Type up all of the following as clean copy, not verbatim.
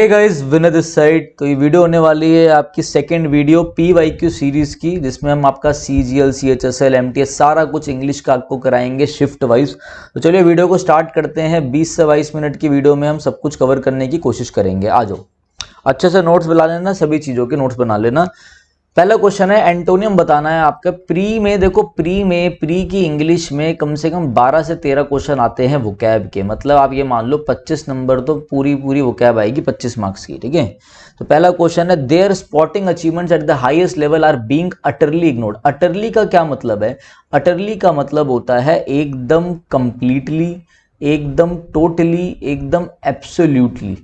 Hey guys, Vinay this side. तो ये video होने वाली है आपकी सेकंड वीडियो PYQ सीरीज की, जिसमें हम आपका CGL, CHSL, MTS सारा कुछ इंग्लिश का आपको कराएंगे शिफ्ट वाइज। तो चलिए वीडियो को स्टार्ट करते हैं। 20 से 22 मिनट की वीडियो में हम सब कुछ कवर करने की कोशिश करेंगे। आ जाओ, अच्छे से नोट्स बना लेना, सभी चीज़ों के नोट्स बना लेना। पहला क्वेश्चन है एंटोनियम बताना है आपका। प्री में देखो, प्री की इंग्लिश में कम से कम 12 से 13 क्वेश्चन आते हैं वोकैब के। मतलब आप ये मान लो 25 नंबर तो पूरी वोकैब आएगी 25 मार्क्स की, ठीक है। तो पहला क्वेश्चन है, their sporting achievements at the highest level are being utterly ignored. Utterly का क्या मतलब है? अटरली का मतलब होता है एकदम, कंप्लीटली, एकदम, टोटली, एकदम, एब्सोल्यूटली।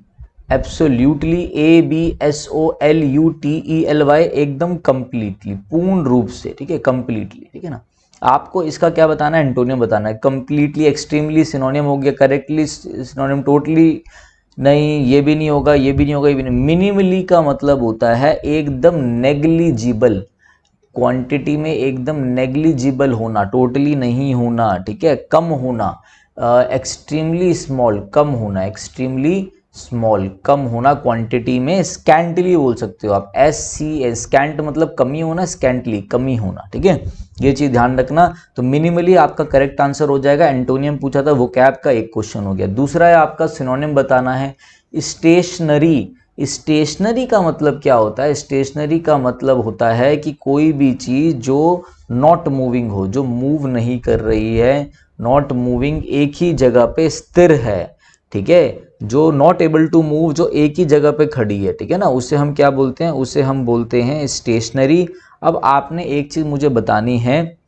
एब्सोल्यूटली, ABSOLUTELY, एकदम कंप्लीटली, पूर्ण रूप से, ठीक है, कंप्लीटली, ठीक है ना। आपको इसका क्या बताना है? एंटोनियम बताना है। कंप्लीटली, एक्सट्रीमली सिनोनियम हो गया, करेक्टली सिनोनियम, टोटली नहीं, ये भी नहीं होगा, ये भी नहीं होगा, ये भी नहीं। मिनिमली का मतलब होता है एकदम नेग्लिजिबल, क्वांटिटी में एकदम नेग्लिजिबल होना, टोटली नहीं होना, ठीक है, कम होना। एक्सट्रीमली स्मॉल, कम होना, एक्सट्रीमली स्मॉल, कम होना क्वांटिटी में। स्कैंटली बोल सकते हो आप, SC, स्कैंट मतलब कमी होना, स्कैंटली कमी होना, ठीक है, ये चीज ध्यान रखना। तो मिनिमली आपका करेक्ट आंसर हो जाएगा। एंटोनियम पूछा था, वोकैब का एक क्वेश्चन हो गया। दूसरा है आपका सिनोनिम बताना है। स्टेशनरी, स्टेशनरी का मतलब क्या होता है? स्टेशनरी का मतलब होता है कि कोई भी चीज जो नॉट मूविंग हो, जो मूव नहीं कर रही है, नॉट मूविंग, एक ही जगह पे स्थिर है, ठीक है, जो नॉट एबल टू मूव, जो एक ही जगह पे खड़ी है, ठीक है ना, उसे हम क्या बोलते हैं? उसे हम बोलते हैं स्टेशनरी। अब आपने एक चीज मुझे बतानी है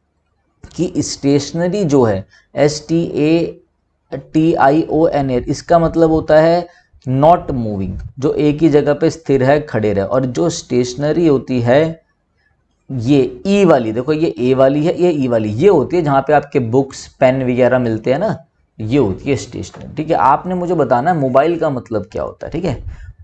कि स्टेशनरी जो है, STATION, इसका मतलब होता है नॉट मूविंग, जो एक ही जगह पे स्थिर है, खड़े रहे। और जो स्टेशनरी होती है, ये ई वाली, देखो ये ए वाली है, ये ई वाली, ये होती है जहां पे आपके बुक्स, पेन वगैरह मिलते हैं ना, ये होती है स्टेशनरी, ठीक है। आपने मुझे बताना है मोबाइल का मतलब क्या होता है, ठीक है।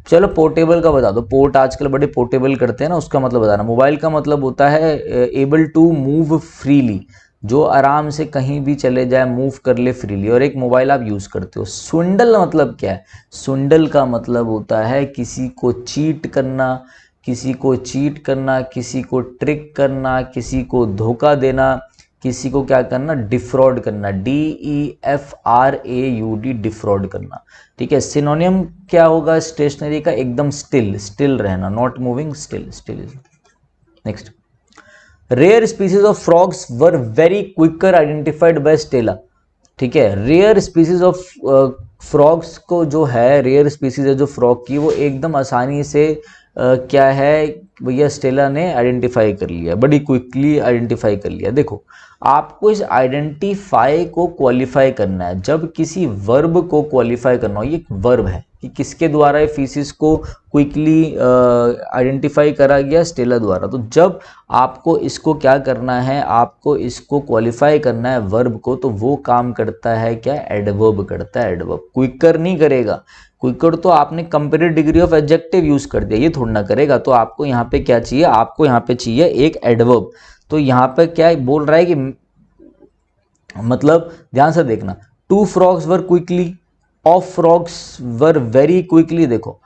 चलो पोर्टेबल का बता दो, पोर्ट आजकल बड़े पोर्टेबल करते हैं ना, उसका मतलब बताना। मोबाइल का मतलब होता है एबल टू मूव फ्रीली, जो आराम से कहीं भी चले जाए, मूव कर ले फ्रीली, और एक मोबाइल आप यूज करते हो। स्विंडल मतलब क्या है? स्विंडल का मतलब होता है किसी को चीट करना, किसी को चीट करना, किसी को ट्रिक करना, किसी को धोखा देना, किसी को क्या करना? डिफ्रॉड करना, DEFRAUD, डिफ्रॉड करना, ठीक है। सिनोनियम क्या होगा स्टेशनरी का? एकदम स्टिल, स्टिल रहना, not moving, still, still. Next, rare species of frogs were very quicker identified by Stella, ठीक है। रेयर स्पीसीज ऑफ फ्रॉग्स को जो है, रेयर स्पीसीज है जो फ्रॉग की, वो एकदम आसानी से क्या है भैया, स्टेला ने आइडेंटिफाई कर लिया, बड़ी क्विकली आइडेंटिफाई कर लिया। देखो, आपको इस आइडेंटिफाई को क्वालिफाई करना है। जब किसी वर्ब को क्वालिफाई करना हो, ये एक वर्ब है कि किसके द्वारा ये फीसिस को क्विकली आइडेंटिफाई करा गया? स्टेला द्वारा। तो जब आपको इसको क्या करना है, आपको इसको क्वालिफाई करना है वर्ब को, तो वो काम करता है क्या? एडवर्ब करता है, एडवर्ब। क्विकर नहीं करेगा। क्विकर तो आपने comparative degree of adjective use कर दिया, ये थोड़ा ना करेगा। तो आपको यहाँ पे क्या चाहिए? आपको यहाँ पे चाहिए एक एडवर्ब। तो यहाँ पे क्या बोल रहा है कि मतलब ध्यान से देखना, 2 frogs were quickly, of frogs were very quickly. देखो,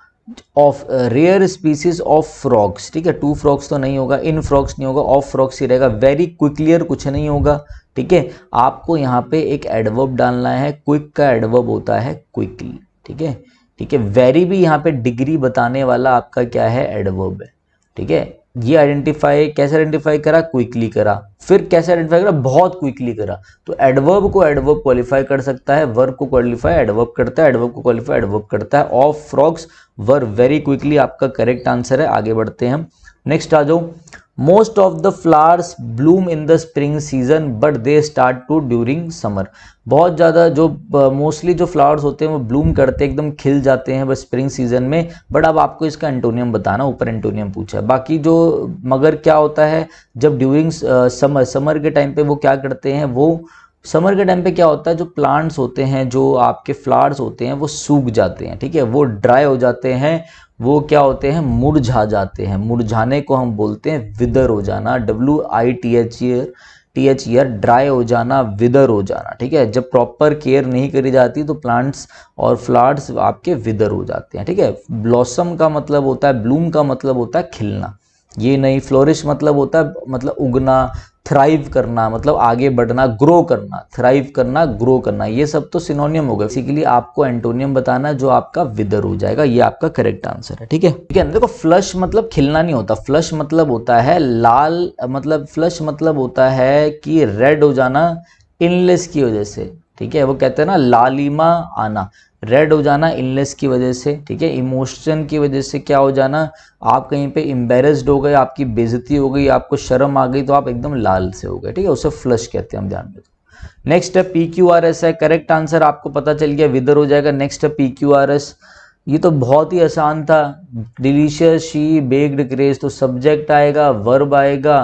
of, rare species of frogs, ठीक है, 2 frogs तो नहीं होगा, इन फ्रॉग्स नहीं होगा, ऑफ फ्रॉग्स ही रहेगा, वेरी क्विकलियर कुछ नहीं होगा, ठीक है। आपको यहाँ पे एक एडवर्ब डालना है। क्विक का एडवर्ब होता है क्विकली, ठीक है, ठीक है। वेरी भी यहाँ पे डिग्री बताने वाला आपका क्या है? एडवर्ब है, ठीक है। ये आइडेंटिफाई कैसे आइडेंटिफाई करा? क्विकली करा। फिर कैसे आइडेंटिफाई करा? बहुत क्विकली करा। तो एडवर्ब को एडवर्ब क्वालिफाई कर सकता है, वर्ब को क्वालिफाई एडवर्ब करता है, एडवर्ब को क्वालिफाई एडवर्ब करता है। Of frogs were very quickly आपका करेक्ट आंसर है। आगे बढ़ते हैं हम, नेक्स्ट आ जाओ। Most of the flowers bloom in the spring season but they start to during summer. बहुत ज़्यादा जो मोस्टली जो फ्लावर्स होते हैं वो ब्लूम करते हैं, एकदम खिल जाते हैं बस स्प्रिंग सीजन में। बट अब आपको इसका एंटोनियम बताना, ऊपर एंटोनियम पूछा है। बाकी जो, मगर क्या होता है जब ड्यूरिंग समर, समर के टाइम पे वो क्या करते हैं? वो समर के टाइम पे क्या होता है, जो प्लांट्स होते हैं, जो आपके फ्लावर्स होते हैं, वो सूख जाते हैं, ठीक है, वो ड्राई हो जाते हैं, वो क्या होते हैं? मुरझा जाते हैं। मुरझाने को हम बोलते हैं विदर हो जाना, WITHER, THER, ड्राई हो जाना, विदर हो जाना, ठीक है। जब प्रॉपर केयर नहीं करी जाती तो प्लांट्स और फ्लावर्स आपके विदर हो जाते हैं, ठीक है। ब्लॉसम का मतलब होता है, ब्लूम का मतलब होता है खिलना, ये नहीं। फ्लोरिश मतलब होता है मतलब उगना, थ्राइव करना मतलब आगे बढ़ना, ग्रो करना, थ्राइव करना, ग्रो करना, ये सब तो सिनोनियम हो गए। बेसिकली आपको एंटोनियम बताना जो आपका विदर हो जाएगा, ये आपका करेक्ट आंसर है, ठीक है। ठीक है, देखो फ्लश मतलब खिलना नहीं होता, फ्लश मतलब होता है लाल, मतलब फ्लश मतलब होता है कि रेड हो जाना इलनेस की वजह से, ठीक है। वो कहते हैं ना लालिमा आना, रेड हो जाना इलनेस की वजह से, ठीक है। इमोशन की वजह से क्या हो जाना, आप कहीं पे एम्बेरस्ड हो गए, आपकी बेइज्जती हो गई, आपको शर्म आ गई तो आप एकदम लाल से हो गए, ठीक है। उसे फ्लश कहते हैं, हम ध्यान में। नेक्स्ट है PQRS है, करेक्ट आंसर आपको पता चल गया, विदर हो जाएगा। नेक्स्ट है PQRS, ये तो बहुत ही आसान था। डिलीशियस, शी बेक्ड ग्रेस, तो सब्जेक्ट आएगा, वर्ब आएगा,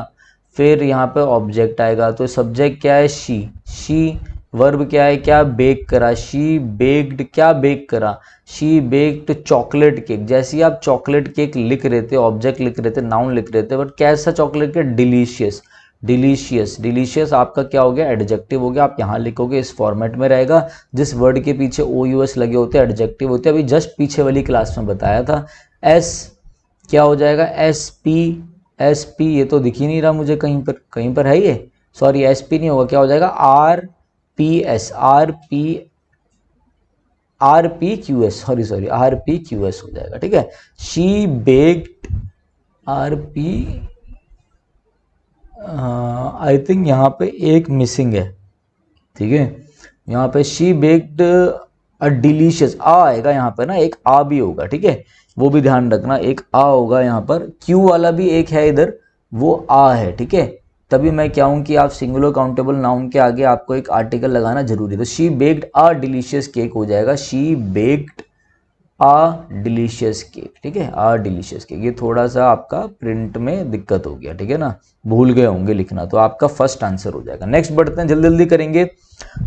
फिर यहाँ पे ऑब्जेक्ट आएगा। तो सब्जेक्ट क्या है, शी, वर्ब क्या है, क्या बेक करा, शी बेक्ड, क्या बेक करा, शी बेक्ड चॉकलेट केक। जैसे ही आप चॉकलेट केक लिख रहे थे, ऑब्जेक्ट लिख रहे थे, नाउन लिख रहे थे, बट कैसा chocolate cake, delicious, delicious, delicious आपका क्या हो गया, एडजेक्टिव हो गया। आप यहाँ लिखोगे, इस फॉर्मेट में रहेगा। जिस वर्ड के पीछे OUS लगे होते हैं एडजेक्टिव होते हैं, अभी जस्ट पीछे वाली क्लास में बताया था। एस क्या हो जाएगा, SP, ये तो दिख ही नहीं रहा मुझे कहीं पर है ये, सॉरी SP नहीं होगा, क्या हो जाएगा, RPS, RPQS, सॉरी RPQS हो जाएगा, ठीक है। She baked, RP, I think यहाँ पे एक मिसिंग है, ठीक है। यहाँ पे शी बेक्ड अ डिलीशियस, आ आएगा यहाँ पे ना, एक आ भी होगा, ठीक है। वो भी ध्यान रखना, एक आ होगा यहाँ पर, क्यू वाला भी एक है इधर, वो आ है, ठीक है। तभी मैं क्या हूँ कि आप सिंगुलर काउंटेबल नाउन के आगे आपको एक आर्टिकल लगाना जरूरी है। तो she baked a delicious cake हो जाएगा, she baked a delicious cake, ठीक है। आ डिलीशियस केक, ये थोड़ा सा आपका प्रिंट में दिक्कत हो गया, ठीक है ना, भूल गए होंगे लिखना, तो आपका फर्स्ट आंसर हो जाएगा। नेक्स्ट बढ़ते हैं, जल्दी जल्दी करेंगे।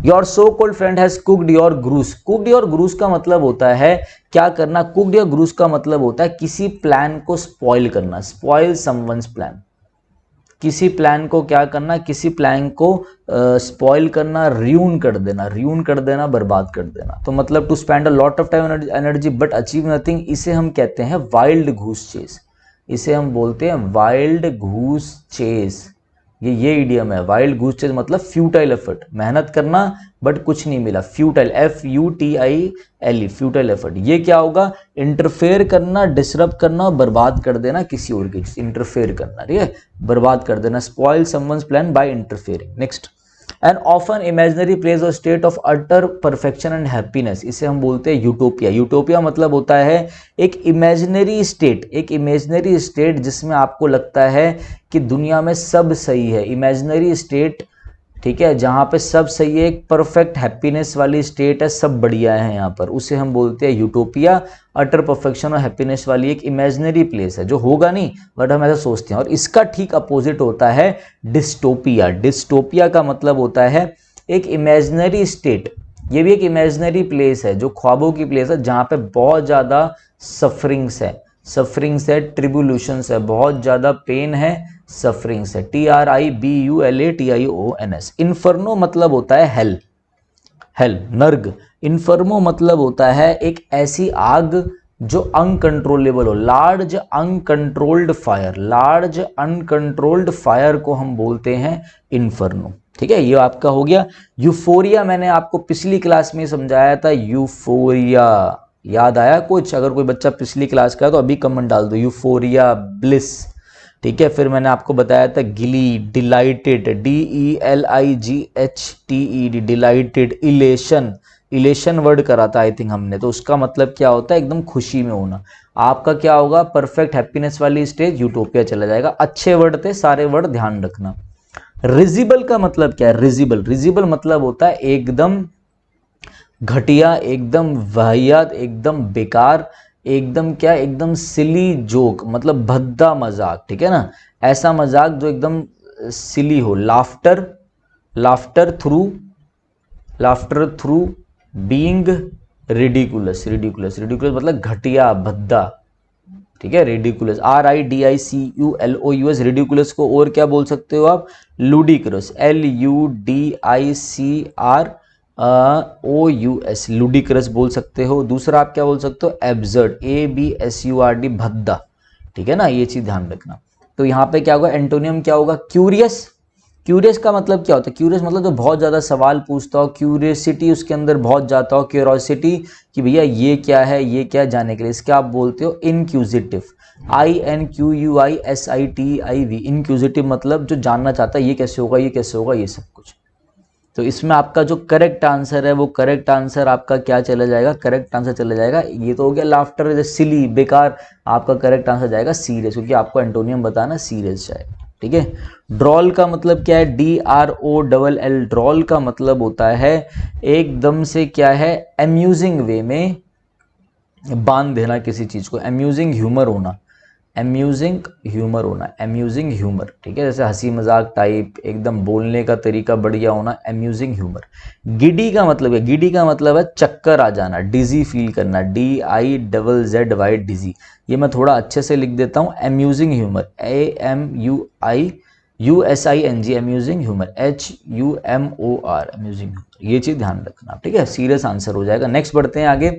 Your so called friend has cooked your gross, cooked your gross का मतलब होता है क्या करना, कुक्ड योर ग्रूस का मतलब होता है किसी प्लान को स्पॉइल करना, स्पॉइल समवन्स प्लान, किसी प्लान को क्या करना, किसी प्लान को स्पॉइल करना, र्यून कर देना, र्यून कर देना, बर्बाद कर देना। तो मतलब to spend a lot of time energy but achieve nothing, इसे हम कहते हैं वाइल्ड घूस चेस, इसे हम बोलते हैं वाइल्ड घूस चेस। ये इडियम है, वाइल्ड घूस चेस मतलब फ्यूटाइल एफर्ट, मेहनत करना बट कुछ नहीं मिला, फ्यूटाइल, FUTILE, फ्यूटाइल एफर्ट। ये क्या होगा, इंटरफेयर करना, डिसरप्ट करना और बर्बाद कर देना किसी और की, इंटरफेयर करना, ठीक है, बर्बाद कर देना, spoil someone's plan by interfering. Next, an often imaginary place or state of utter perfection and happiness, इसे हम बोलते हैं यूटोपिया। यूटोपिया मतलब होता है एक इमेजिनरी स्टेट, एक इमेजिनरी स्टेट जिसमें आपको लगता है कि दुनिया में सब सही है, इमेजिनरी स्टेट, ठीक है, जहां पे सब सही है, एक परफेक्ट हैप्पीनेस वाली स्टेट है, सब बढ़िया है यहाँ पर, उसे हम बोलते हैं यूटोपिया। अटर परफेक्शन और हैप्पीनेस वाली एक इमेजिनरी प्लेस है, जो होगा नहीं बट हम ऐसा सोचते हैं। और इसका ठीक अपोजिट होता है डिस्टोपिया। डिस्टोपिया का मतलब होता है एक इमेजिनरी स्टेट, ये भी एक इमेजिनरी प्लेस है, जो ख्वाबों की प्लेस है, जहाँ पे बहुत ज़्यादा सफरिंग्स है, सफरिंग्स है, ट्रिब्यूलेशंस है, बहुत ज़्यादा पेन है, सफरिंग्स है। TRIBULATIONS। इन्फर्नो मतलब होता है हेल, हेल, नर्ग। इन्फर्मो मतलब होता है एक ऐसी आग जो अनकंट्रोलेबल हो, large uncontrolled fire, large uncontrolled fire को हम बोलते हैं इन्फर्नो, ठीक है। ये आपका हो गया। यूफोरिया मैंने आपको पिछली क्लास में समझाया था, यूफोरिया याद आया कुछ, अगर कोई बच्चा पिछली क्लास का है तो अभी कमेंट डाल दो, यूफोरिया, ब्लिस, ठीक है। फिर मैंने आपको बताया था गिली, dilated, DELIGHTED, dilated, elation, elation word करा था आई थिंक हमने, तो उसका मतलब क्या होता है, एकदम खुशी में होना। आपका क्या होगा, परफेक्ट हैप्पीनेस वाली स्टेज यूटोपिया चला जाएगा। अच्छे वर्ड थे, सारे वर्ड ध्यान रखना। रिजिबल का मतलब क्या है, रिजिबल, रिजिबल मतलब होता है एकदम घटिया, एकदम वाहियात, एकदम बेकार, एकदम क्या, एकदम सिली जोक, मतलब भद्दा मजाक, ठीक है ना, ऐसा मजाक जो एकदम सिली हो। Laughter, laughter through, laughter through being ridiculous, ridiculous, ridiculous मतलब घटिया, भद्दा, ठीक है, रेडिकुलस, RIDICULOUS, रेडिकुलस को और क्या बोल सकते हो आप, लुडिक्रस, LUDICROUS, लुडिक्रस बोल सकते हो। दूसरा आप क्या बोल सकते हो, एब्सर्ड, ABSURD, भद्दा, ठीक है ना, ये चीज ध्यान रखना। तो यहाँ पे क्या होगा, एंटोनियम क्या होगा, क्यूरियस। क्यूरियस का मतलब क्या होता है, क्यूरियस मतलब जो बहुत ज़्यादा सवाल पूछता हो, क्यूरियसिटी उसके अंदर बहुत जाता हो, क्यूरोसिटी कि भैया ये क्या है, ये क्या है, जानने के लिए, इसके आप बोलते हो इनक्यूजिटिव, INQUISITIV, इनक्यूजिटिव मतलब जो जानना चाहता है ये कैसे होगा, ये कैसे होगा, ये सब कुछ। तो इसमें आपका जो करेक्ट आंसर है वो करेक्ट आंसर आपका क्या चला जाएगा, करेक्ट आंसर चला जाएगा, ये तो हो गया लाफ्टर, सिली, बेकार, आपका करेक्ट आंसर जाएगा सीरियस, क्योंकि आपको एंटोनियम बताना सीरियस जाएगा, ठीक है। ड्रॉल का मतलब क्या है, DROLL, ड्रॉल का मतलब होता है एकदम से क्या है, अम्यूजिंग वे में बांध देना किसी चीज को, अम्यूजिंग ह्यूमर होना, अम्यूजिंग ह्यूमर होना, अम्यूजिंग ह्यूमर, ठीक है, जैसे हंसी मजाक टाइप, एकदम बोलने का तरीका बढ़िया होना, अम्यूजिंग ह्यूमर। गिडी का मतलब है, गिडी का मतलब है चक्कर आ जाना, डिजी फील करना, DIZZY, डिजी। ये मैं थोड़ा अच्छे से लिख देता हूँ, amusing humour, AMUIUSING, amusing humour, HUMOR, amusing humour, ये चीज ध्यान रखना, ठीक है, सीरियस आंसर हो जाएगा। नेक्स्ट बढ़ते हैं आगे।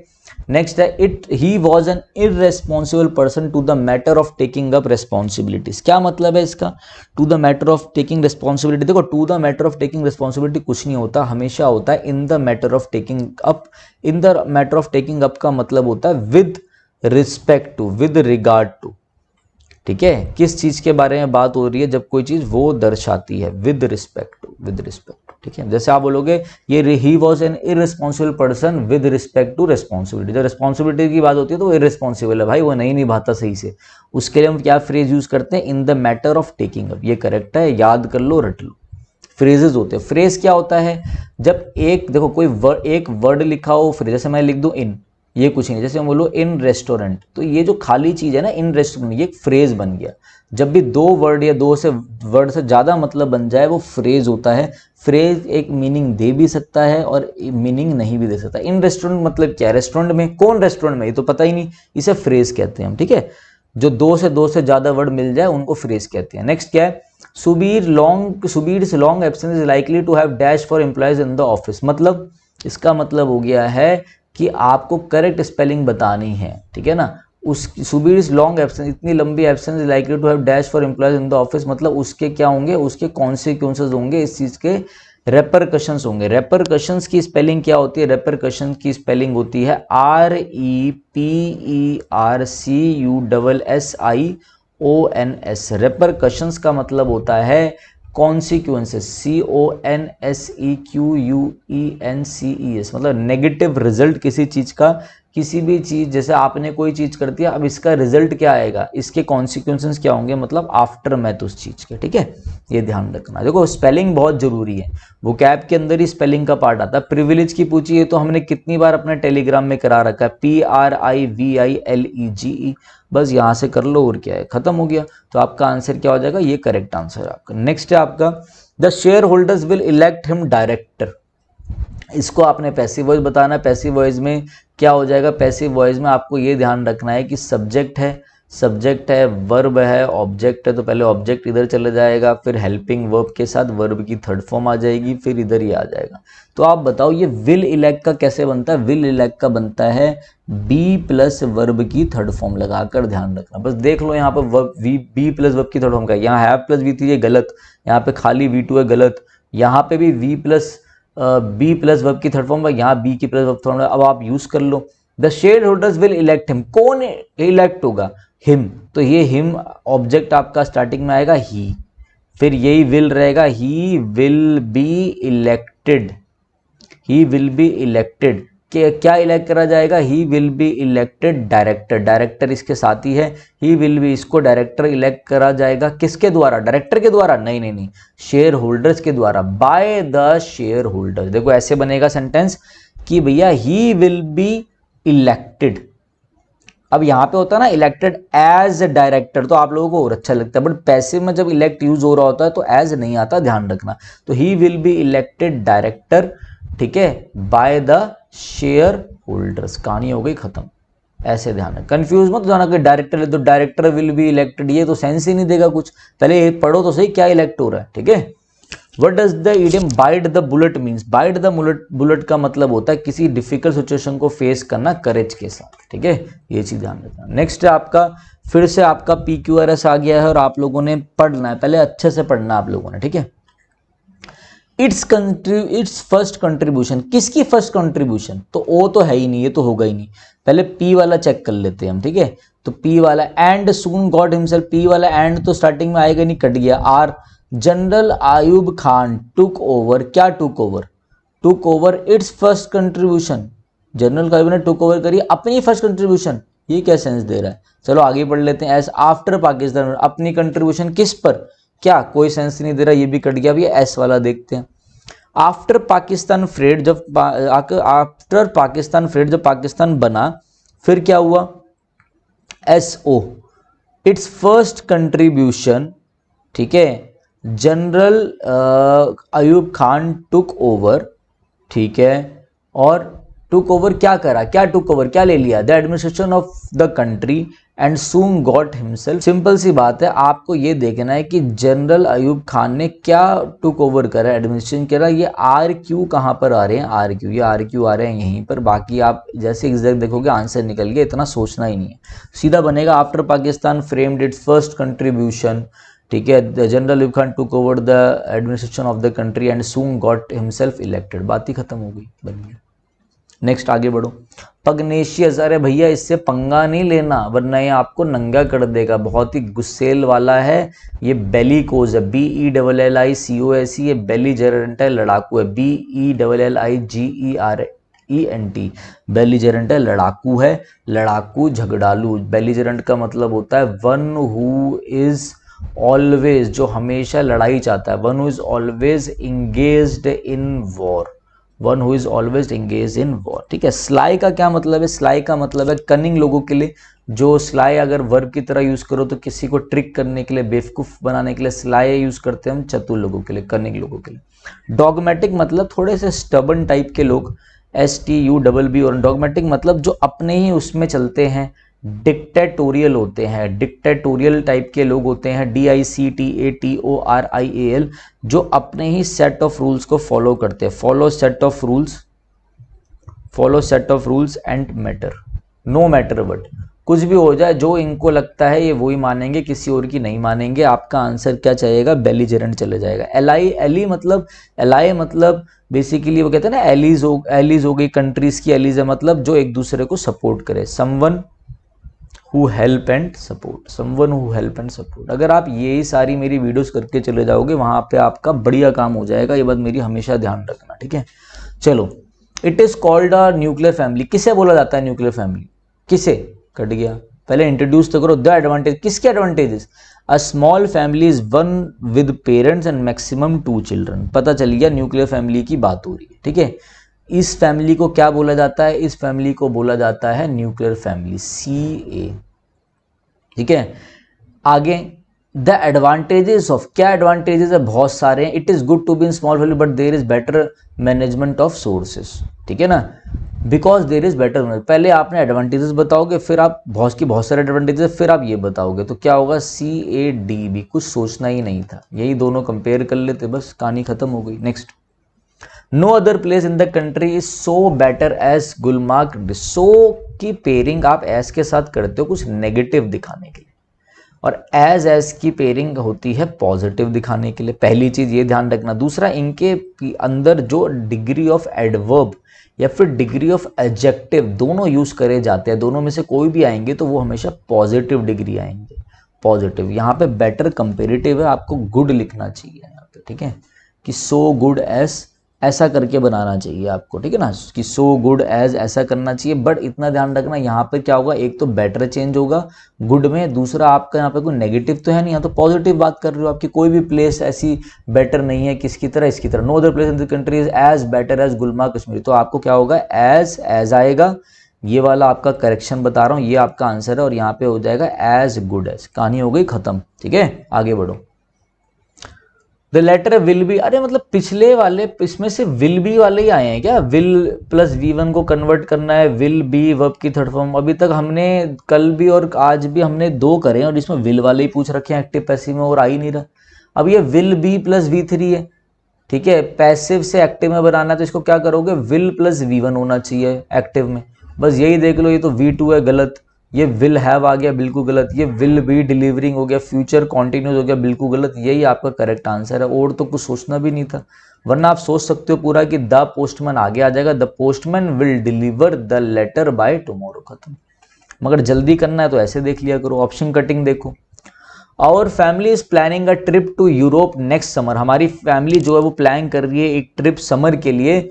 नेक्स्ट है, he was an irresponsible person to the matter of taking up responsibilities. क्या मतलब है इसका, to the matter of taking responsibility, देखो to the matter of taking responsibility कुछ नहीं होता, हमेशा होता है in the matter of taking up. In the matter of taking up का मतलब होता है with respect to, with regard to, ठीक है, किस चीज के बारे में बात हो रही है, जब कोई चीज वो दर्शाती है, with respect to, with respect, ठीक है। जैसे आप बोलोगे ये he was an irresponsible person with respect to responsibility, जब रेस्पॉन्सिबिलिटी की बात होती है तो वो इररिस्पॉन्सिबल है भाई, वो नहीं निभाता सही से, उसके लिए हम क्या फ्रेज यूज करते हैं, इन the matter of taking up, ये करेक्ट है, याद कर लो, रट लो। फ्रेजेस होते हैं, फ्रेज क्या होता है, जब एक देखो कोई एक वर्ड लिखा हो फ्रेज, जैसे मैं लिख दूं इन, ये कुछ नहीं, जैसे मैं बोलो इन रेस्टोरेंट, तो ये जो खाली चीज है ना इन रेस्टोरेंट, ये एक फ्रेज बन गया। जब भी दो वर्ड या दो से वर्ड से ज्यादा मतलब बन जाए वो फ्रेज होता है। फ्रेज एक मीनिंग दे भी सकता है और मीनिंग नहीं भी दे सकता। इन रेस्टोरेंट मतलब क्या है, रेस्टोरेंट में, कौन रेस्टोरेंट में, ये तो पता ही नहीं, इसे फ्रेज कहते हैं हम, ठीक है। जो दो से ज्यादा वर्ड मिल जाए उनको फ्रेज कहते हैं। नेक्स्ट क्या है, Subir long absence is likely to have dash for employees in the office, मतलब इसका मतलब हो गया है कि आपको करेक्ट स्पेलिंग बतानी है, ठीक है ना। उस सुबीर लॉन्ग एब्सेंस, इतनी लंबी absence likely to have dash for employees in the office, मतलब उसके क्या होंगे, उसके कॉन्सिक्वेंसेस होंगे, इस चीज के रेपरकशंस होंगे। रेपरकशंस की स्पेलिंग क्या होती है, रेपरकशन की स्पेलिंग होती है REPERCUSSIONS। रेपरकशंस का मतलब होता है कॉन्सिक्वेंसेस, CONSEQUENCES, मतलब नेगेटिव रिजल्ट किसी चीज का, किसी भी चीज, जैसे आपने कोई चीज कर दिया, अब इसका रिजल्ट क्या आएगा, इसके कॉन्सिक्वेंसेस क्या होंगे, मतलब आफ्टर मैथ उस चीज के, ठीक है, ये ध्यान रखना। देखो स्पेलिंग बहुत जरूरी है, वो कैब के अंदर ही स्पेलिंग का पार्ट आता है। प्रिविलेज की पूछी है तो हमने कितनी बार अपने टेलीग्राम में करा रखा है, PRIVILEGE, बस यहां से कर लो और क्या है, खत्म हो गया। तो आपका आंसर क्या हो जाएगा, ये करेक्ट आंसर है आपका। नेक्स्ट है आपका, the share holders will elect him director, इसको आपने पैसिव वॉइस बताना है। पैसिव वॉइस में क्या हो जाएगा, पैसिव वॉइस में आपको ये ध्यान रखना है कि सब्जेक्ट है, वर्ब है, ऑब्जेक्ट है, तो पहले ऑब्जेक्ट इधर चला जाएगा, फिर हेल्पिंग वर्ब के साथ वर्ब की थर्ड फॉर्म आ जाएगी, फिर इधर ही आ जाएगा। तो आप बताओ ये विल इलेक्ट का कैसे बनता है, विल इलेक्ट का बनता है बी प्लस वर्ब की थर्ड फॉर्म लगाकर, ध्यान रखना। बस देख लो यहाँ पर वर्ब बी प्लस वर्ब की थर्ड फॉर्म का है, यहाँ हैव प्लस V3 ये गलत, यहाँ पे खाली V2 है गलत, यहाँ पे भी V plus be plus verb की थर्ड फॉर्म है, यहाँ बी की प्लस वर्ब फॉर्म है। अब आप यूज कर लो, the share holders will elect him, कौन इलेक्ट होगा, हिम, तो ये हिम ऑब्जेक्ट आपका स्टार्टिंग में आएगा ही, फिर यही विल रहेगा, he will be elected, he will be elected, क्या इलेक्ट करा जाएगा, he will be elected director, director इसके साथ ही है, ही विल बी, इसको डायरेक्टर इलेक्ट करा जाएगा किसके द्वारा, डायरेक्टर के द्वारा, नहीं, शेयर होल्डर्स के द्वारा, बाय द शेयर होल्डर्स। देखो ऐसे बनेगा सेंटेंस कि भैया ही विल बी इलेक्टेड। अब यहां पे होता है ना इलेक्टेड एज डायरेक्टर, तो आप लोगों को और अच्छा लगता है, बट पैसिव में जब इलेक्ट यूज हो रहा होता है तो एज नहीं आता, ध्यान रखना। तो he will be elected director, ठीक है, बाय द शेयर होल्डर्स, कहानी हो गई खत्म। ऐसे ध्यान है, कंफ्यूज मत जाना कि डायरेक्टर है तो डायरेक्टर विल बी इलेक्टेड, ये तो सेंस ही नहीं देगा कुछ, पहले ये पढ़ो तो सही क्या इलेक्ट हो रहा है, ठीक है। What does the idiom bite the bullet means? Bite the bullet का मतलब होता है किसी डिफिकल्ट सिचुएशन को फेस करना करेज के साथ, ठीक है, ये चीज ध्यान रखना। नेक्स्ट है आपका, फिर से आपका PQRS आ गया है और आप लोगों ने पढ़ना है, पहले अच्छे से पढ़ना आप लोगों ने, ठीक है। इट्स फर्स्ट कंट्रीब्यूशन, किसकी फर्स्ट कंट्रीब्यूशन, तो ओ तो है ही नहीं, ये तो होगा ही नहीं, पहले पी वाला चेक कर लेते हैं हम, ठीक है। तो पी वाला and soon got himself, p वाला एंड तो स्टार्टिंग में आएगा नहीं, कट गया। R general Ayub Khan took over, क्या took over, took over its first contribution, general Ayub ने टुक ओवर करी अपनी फर्स्ट कंट्रीब्यूशन, ये क्या सेंस दे रहा है। चलो आगे पढ़ लेते हैं। एस आफ्टर पाकिस्तान, अपनी कंट्रीब्यूशन किस पर, क्या कोई सेंस नहीं दे रहा, ये भी कट गया। भैया एस वाला देखते हैं। आफ्टर पाकिस्तान फ्रेड, जब आफ्टर पाकिस्तान फ्रेड, जब पाकिस्तान बना फिर क्या हुआ, SO इट्स फर्स्ट कंट्रीब्यूशन, ठीक है, general Ayub Khan took over, ठीक है, और टुक ओवर क्या करा, क्या टुक ओवर क्या ले लिया, the administration of the country and soon got himself. Simple सी बात है, आपको ये देखना है कि जनरल अयूब खान ने क्या टुक ओवर करा, एडमिनिस्ट्रेशन करा। ये RQ कहाँ पर आ रहे हैं, RQ, ये RQ आ रहे हैं यहीं पर, बाकी आप जैसे एग्जैक्ट देखोगे आंसर निकल गया, इतना सोचना ही नहीं है, सीधा बनेगा after Pakistan framed it's first contribution, ठीक है, general Ayub Khan took over the administration of the country and soon got himself elected, बात ही खत्म हो गई, बन गया। नेक्स्ट आगे बढ़ो। पग्नेशियस, अरे भैया इससे पंगा नहीं लेना वरना ये आपको नंगा कर देगा, बहुत ही गुस्सेल वाला है ये, बेलिकोज है, BELLICOSE, ये बेलीजेरेंट है, लड़ाकू है, BELLIGERENT, बेलीजेरेंट है, लड़ाकू है, लड़ाकू झगड़ालू। बेलीजेरेंट का मतलब होता है वन हु इज ऑलवेज, जो हमेशा लड़ाई चाहता है, one who is always engaged in war, one who is always engage in war, ठीक है। स्लाई का क्या मतलब है, स्लाई का मतलब है कनिंग लोगों के लिए, जो स्लाई अगर वर्ब की तरह यूज करो तो किसी को ट्रिक करने के लिए, बेवकूफ बनाने के लिए स्लाई यूज करते हैं हम, चतुर लोगों के लिए, कनिंग लोगों के लिए। डॉगमेटिक मतलब थोड़े से स्टबन टाइप के लोग, STUBB, और डॉगमेटिक मतलब जो अपने ही उसमें चलते हैं, डिक्टेटोरियल होते हैं, डिक्टेटोरियल टाइप के लोग होते हैं, DICTATORIAL, जो अपने ही सेट ऑफ रूल्स को फॉलो करते हैं, follow set of rules and matter, no matter what, कुछ भी हो जाए जो इनको लगता है ये वही मानेंगे, किसी और की नहीं मानेंगे। आपका आंसर क्या चाहिएगा, बेलीजेरेंट चले जाएगा। एली मतलब बेसिकली वो कहते हैं ना, एलीज हो गई, कंट्रीज की एलीज है, मतलब जो एक दूसरे को सपोर्ट करे, someone who help and support, someone who help and support. अगर आप यही सारी मेरी वीडियोस करके चले जाओगे वहां पे आपका बढ़िया काम हो जाएगा, ये बात मेरी हमेशा ध्यान रखना, ठीक है। चलो, it is called a nuclear family, किसे बोला जाता है न्यूक्लियर फैमिली, किसे, कट गया, पहले इंट्रोड्यूस तो करो। द एडवांटेज, किसके advantages, a small family is one with parents and maximum 2 children, पता चल गया न्यूक्लियर फैमिली की बात हो रही है, ठीक है। इस फैमिली को क्या बोला जाता है, इस फैमिली को बोला जाता है न्यूक्लियर फैमिली, CA, ठीक है। आगे, द एडवांटेजेस ऑफ, क्या एडवांटेजेस है, बहुत सारे हैं। It is good to be in small family but there is better management of sources, ठीक है ना, बिकॉज देयर इज बेटर, पहले आपने एडवांटेजेस बताओगे, फिर आप बहुत सारे एडवांटेजेस, फिर आप ये बताओगे, तो क्या होगा, CADB, कुछ सोचना ही नहीं था, यही दोनों कंपेयर कर लेते, बस कहानी खत्म हो गई। Next, no other place in the country is so better as Gulmarg. So की पेयरिंग आप एस के साथ करते हो कुछ नेगेटिव दिखाने के लिए, और एज की पेयरिंग होती है पॉजिटिव दिखाने के लिए, पहली चीज ये ध्यान रखना। दूसरा, इनके अंदर जो डिग्री ऑफ एडवर्ब या फिर डिग्री ऑफ एडजेक्टिव दोनों यूज करे जाते हैं, दोनों में से कोई भी आएंगे तो वो हमेशा पॉजिटिव डिग्री आएंगे, पॉजिटिव। यहाँ पे बेटर कंपेरेटिव है, आपको गुड लिखना चाहिए यहाँ पे, ठीक है, कि सो गुड एज ऐसा करके बनाना चाहिए आपको, ठीक है ना, कि सो गुड एज ऐसा करना चाहिए। बट इतना ध्यान रखना, यहाँ पे क्या होगा, एक तो बेटर चेंज होगा गुड में, दूसरा आपका यहाँ पे कोई नेगेटिव तो है नहीं, यहाँ तो पॉजिटिव बात कर रहे हो, आपकी कोई भी प्लेस ऐसी बेटर नहीं है किसकी तरह, इसकी तरह। No other place in the country is as better as Gulmarg Kashmir, तो आपको क्या होगा, एज आएगा, ये वाला आपका करेक्शन बता रहा हूँ, ये आपका आंसर है, और यहाँ पे हो जाएगा एज गुड एज, कहानी हो गई खत्म, ठीक है। आगे बढ़ो। द लेटर विल बी, अरे मतलब पिछले वाले इसमें से विल बी वाले ही आए हैं क्या? विल प्लस V1 को कन्वर्ट करना है, विल बी वर्ब की थर्ड फॉर्म। अभी तक हमने कल भी और आज भी हमने 2 करे हैं और इसमें विल वाले ही पूछ रखे हैं एक्टिव पैसिव में, और आ ही नहीं रहा। अब ये विल बी प्लस V3 है, ठीक है, पैसिव से एक्टिव में बनाना है तो इसको क्या करोगे, विल प्लस V1 होना चाहिए एक्टिव में। बस यही देख लो, ये तो V2 है, गलत। ये विल हैव आ गया, बिल्कुल गलत। ये विल बी डिलीवरिंग हो गया, फ्यूचर कॉन्टिन्यूस हो गया, बिल्कुल गलत। यही आपका करेक्ट आंसर है, और तो कुछ सोचना भी नहीं था। वरना आप सोच सकते हो पूरा कि द पोस्टमैन आगे आ जाएगा, the postman will deliver the letter by tomorrow, खत्म। मगर जल्दी करना है तो ऐसे देख लिया करो। ऑप्शन कटिंग देखो, our family is planning a trip to Europe next summer. हमारी फैमिली जो है वो प्लान कर रही है एक ट्रिप समर के लिए,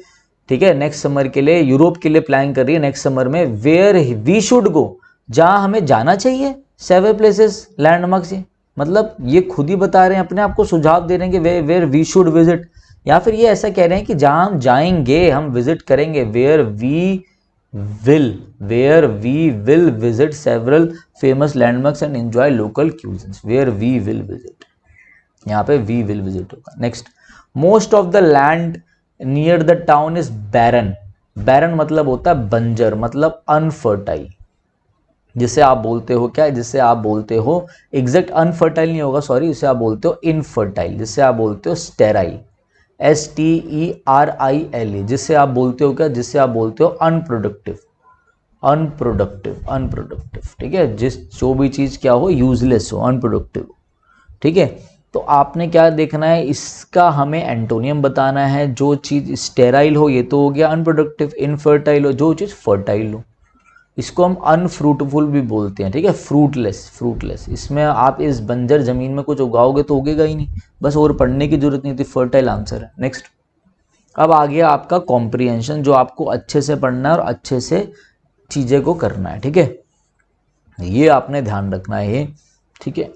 ठीक है, नेक्स्ट समर के लिए, यूरोप के लिए प्लान कर रही है नेक्स्ट समर में। वेयर वी शुड गो, जहां हमें जाना चाहिए, सेवन प्लेसेस लैंडमार्क्स। ये मतलब ये खुद ही बता रहे हैं, अपने आप को सुझाव दे रहे हैं कि वेयर वी शुड विजिट, या फिर ये ऐसा कह रहे हैं कि जहां हम जाएंगे, हम विजिट करेंगे। Where we will visit several famous landmarks and enjoy local cuisines. Where we will visit, यहाँ पे वी विल विजिट होगा। Next, most of the land near the town is barren. Barren मतलब होता है बंजर, मतलब अनफर्टाइल। जिसे आप बोलते हो क्या, जिसे आप बोलते हो एग्जैक्ट अनफर्टाइल नहीं होगा, सॉरी, जिसे आप बोलते हो इनफर्टाइल, जिसे आप बोलते हो स्टेराइल, STERILE, जिससे आप बोलते हो क्या, जिससे आप बोलते हो अनप्रोडक्टिव, अनप्रोडक्टिव, ठीक है। जो भी चीज क्या हो, यूजलेस हो, अनप्रोडक्टिव, ठीक है। तो आपने क्या देखना है, इसका हमें एंटोनियम बताना है। जो चीज स्टेराइल हो ये तो हो गया अनप्रोडक्टिव, इनफर्टाइल हो जो चीज फर्टाइल हो, इसको हम अनफ्रूटफुल भी बोलते हैं, ठीक है, फ्रूटलेस। इसमें आप इस बंजर जमीन में कुछ उगाओगे तो उगेगा ही नहीं, बस और पढ़ने की जरूरत नहीं थी, फर्टाइल आंसर है। नेक्स्ट, अब आ गया आपका कॉम्प्रिहेंशन, जो आपको अच्छे से पढ़ना है और अच्छे से चीजें को करना है, ठीक है, ये आपने ध्यान रखना है ये, ठीक है।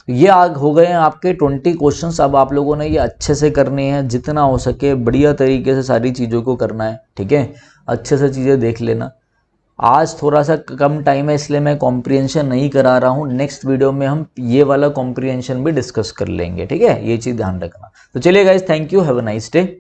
ये आग हो गए हैं आपके 20 क्वेश्चंस। अब आप लोगों ने ये अच्छे से करने हैं, जितना हो सके बढ़िया तरीके से सारी चीज़ों को करना है, ठीक है। अच्छे से चीज़ें देख लेना। आज थोड़ा सा कम टाइम है इसलिए मैं कॉम्प्रिहेंशन नहीं करा रहा हूँ। नेक्स्ट वीडियो में हम ये वाला कॉम्प्रिहेंशन भी डिस्कस कर लेंगे, ठीक है, ये चीज़ ध्यान रखना। तो चलिए guys, thank you, have a nice day.